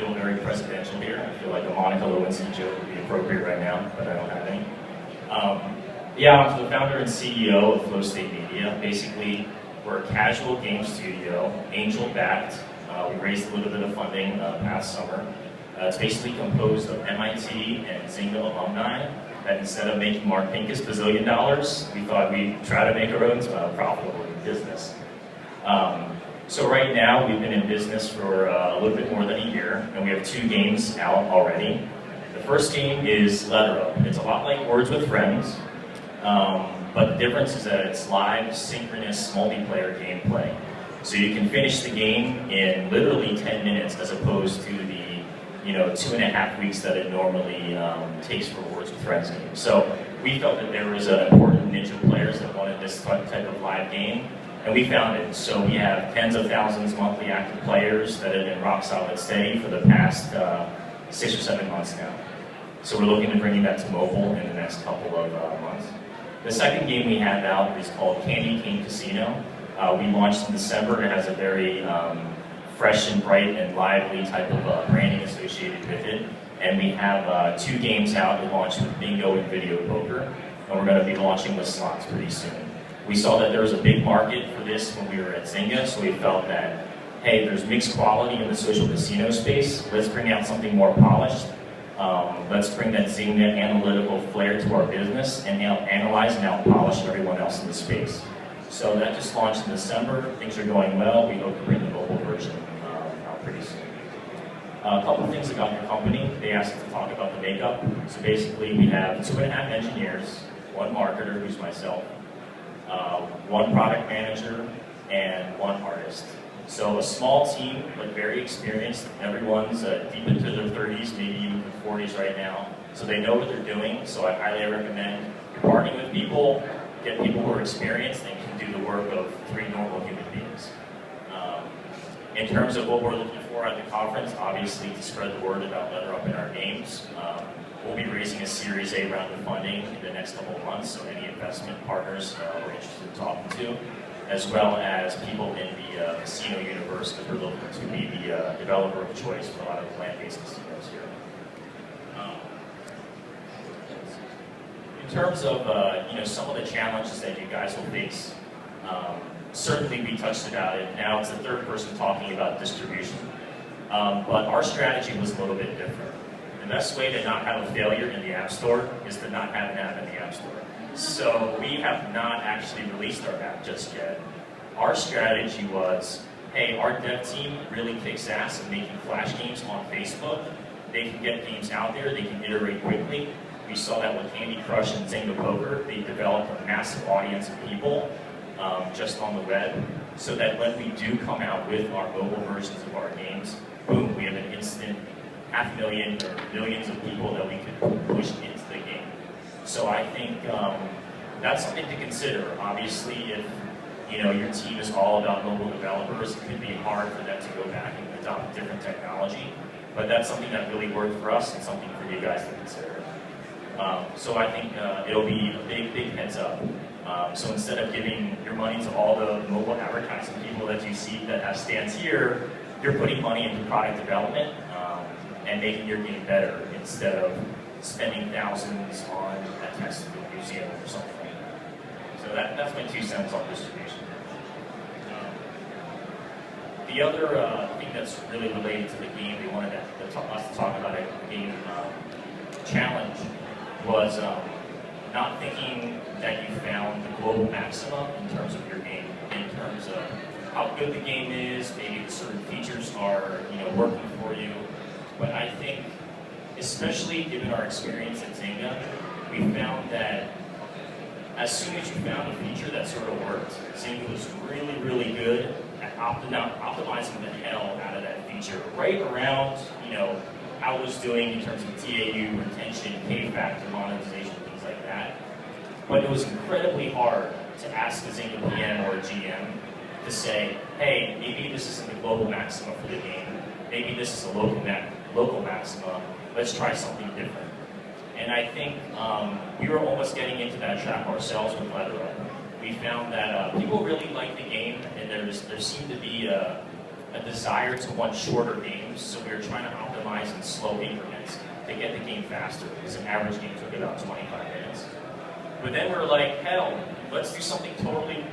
feel very presidential here. I feel like a Monica Lewinsky joke would be appropriate right now, but I don't have any. Yeah, I'm the founder and CEO of Flow State Media. Basically, we're a casual game studio, angel-backed. We raised a little bit of funding past summer. It's basically composed of MIT and Zynga alumni that instead of making Mark Pincus bazillion dollars, we thought we'd try to make our own profitable business. So right now, we've been in business for a little bit more than a year, and we have 2 games out already. The first game is Leather Up. It's a lot like Words with Friends, but the difference is that it's live, synchronous, multiplayer gameplay. So you can finish the game in literally 10 minutes as opposed to the 2.5 weeks that it normally takes for Words with Friends games. So we felt that there was an important niche of players that wanted this type of live game, and we found it. So we have tens of thousands monthly active players that have been rock solid steady for the past 6 or 7 months now. So we're looking to bringing that to mobile in the next couple of months. The second game we have out is called Candy Cane Casino. We launched in December. It has a very fresh and bright and lively type of branding associated with it. And we have 2 games out. We launched with bingo and video poker, and we're going to be launching with slots pretty soon. We saw that there was a big market for this when we were at Zynga, so we felt that, hey, there's mixed quality in the social casino space. Let's bring out something more polished. Let's bring that Zynga analytical flair to our business and analyze and out-polish everyone else in the space. So that just launched in December. Things are going well. We hope to bring the mobile version out pretty soon. A couple of things about the company. They asked us to talk about the makeup. So basically, we have 2.5 engineers, 1 marketer, who's myself, 1 product manager, and 1 artist. So a small team, but very experienced. Everyone's deep into their 30s, maybe even their 40s right now. So they know what they're doing. So I highly recommend partnering with people, get people who are experienced and can do the work of 3 normal human beings. In terms of what we're looking for at the conference, obviously to spread the word about Leather Up in our games. We'll be raising a Series A round of funding in the next couple of months, so any investment partners we're interested in talking to, as well as people in the casino universe, because we're looking to be the developer of choice for a lot of land-based casinos here. In terms of some of the challenges that you guys will face, certainly we touched about it. Now it's the 3rd person talking about distribution. But our strategy was a little bit different. The best way to not have a failure in the App Store is to not have an app in the App Store. So we have not actually released our app just yet. Our strategy was, hey, our dev team really kicks ass at making Flash games on Facebook. They can get games out there, they can iterate quickly. We saw that with Candy Crush and Zynga Poker. They developed a massive audience of people just on the web, so that when we do come out with our mobile versions of our games, boom, we have an instant 500,000 or millions of people that we can push into the game. So I think that's something to consider. Obviously, if your team is all about mobile developers, it could be hard for them to go back and adopt different technology. But that's something that really worked for us and something for you guys to consider. So I think it'll be a big heads up. So instead of giving your money to all the mobile advertising people that you see that have stands here, you're putting money into product development and making your game better instead of spending thousands on a text in a museum or something. So that's my 2 cents on distribution. The other thing that's really related to the game we wanted us to talk about a game challenge was not thinking that you found the global maxima in terms of your game, in terms of how good the game is, maybe certain features are working for you. But I think, especially given our experience at Zynga, we found that as soon as you found a feature that sort of worked, Zynga was really good at optimizing the hell out of that feature, right around how it was doing in terms of TAU, retention, K factor, monetization, things like that. But it was incredibly hard to ask a Zynga PM or a GM to say, hey, maybe this isn't the global maxima for the game. Maybe this is a local maxima. Let's try something different. And I think we were almost getting into that trap ourselves with Leather Up. We found that people really liked the game, and there seemed to be a a desire to want shorter games, so we were trying to optimize in slow increments to get the game faster, because an average game took about 25 minutes. But then we're like, hell, let's do something totally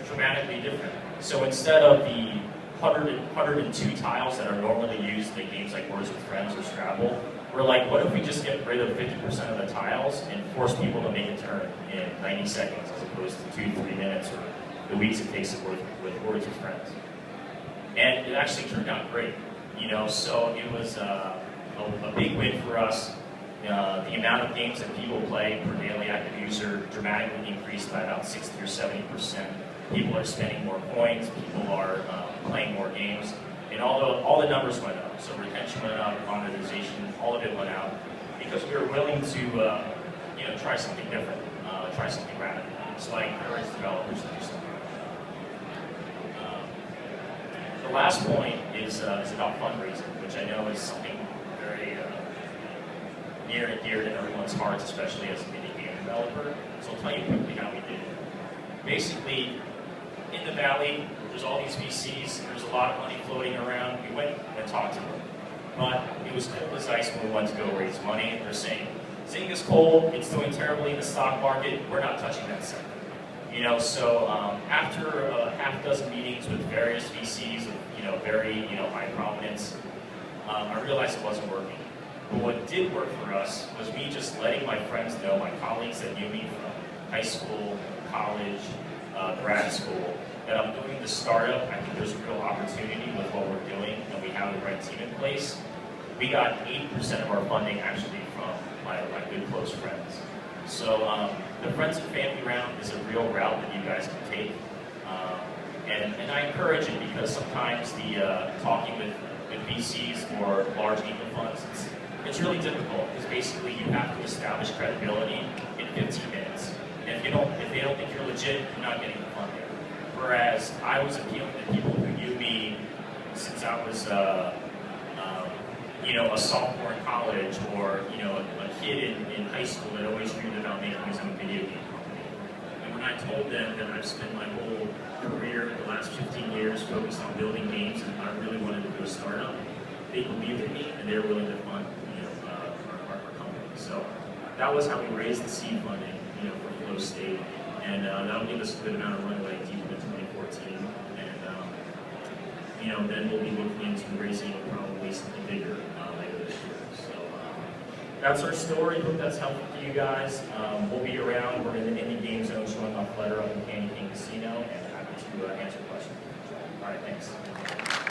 dramatically different. So instead of the 102 tiles that are normally used in games like Words with Friends or Scrabble, we're like, what if we just get rid of 50% of the tiles and force people to make a turn in 90 seconds as opposed to 2 to 3 minutes or the weeks it takes to work with Words with Friends. And it actually turned out great, you know, so it was a big win for us. The amount of games that people play per daily active user dramatically increased by about 60 or 70%. People are spending more coins, people are playing more games, and all the numbers went up. So retention went up, monetization, all of it went out, because we were willing to you know, try something different, try something radical. So I encourage developers to do something. The last point is about fundraising, which I know is something very near and dear to everyone's hearts, especially as an indie game developer. So I'll tell you quickly how we did it. Basically, in the Valley, there's all these VCs, there's a lot of money floating around. We went and talked to them. But it was cold as ice when we went to go raise money. They're saying, Zynga's cold, it's doing terribly in the stock market, we're not touching that sector. You know, so after a half dozen meetings with various VCs of, you know, very, you know, high prominence, I realized it wasn't working. But what did work for us was me just letting my friends know, my colleagues that knew me from high school, college, grad school, that I'm doing the startup. I think there's a real opportunity with what we're doing, and we have the right team in place. We got 80% of our funding actually from my good close friends. So the friends and family round is a real route that you guys can take. And I encourage it because sometimes the talking with VCs or large angel funds, it's really difficult because basically you have to establish credibility in 15 minutes. And if they don't think you're legit, you're not getting the funding. Whereas I was appealing to people who knew me since I was, you know, a sophomore in college, or you know, a kid in high school that always dreamed about making his own video game company. And when I told them that I've spent my whole career, the last 15 years, focused on building games, and I really wanted to do a startup, they believed in me and they were willing to fund, you know, our company. So that was how we raised the seed funding, you know, for Flow State, and that'll give us a good amount of runway deep into 2014. And you know, then we'll be looking into raising probably something bigger later this year. So that's our story. Hope that's helpful to you guys. We'll be around. We're in the indie game zone showing off Letter Up in Candy King Casino, and happy to answer questions. All right, thanks.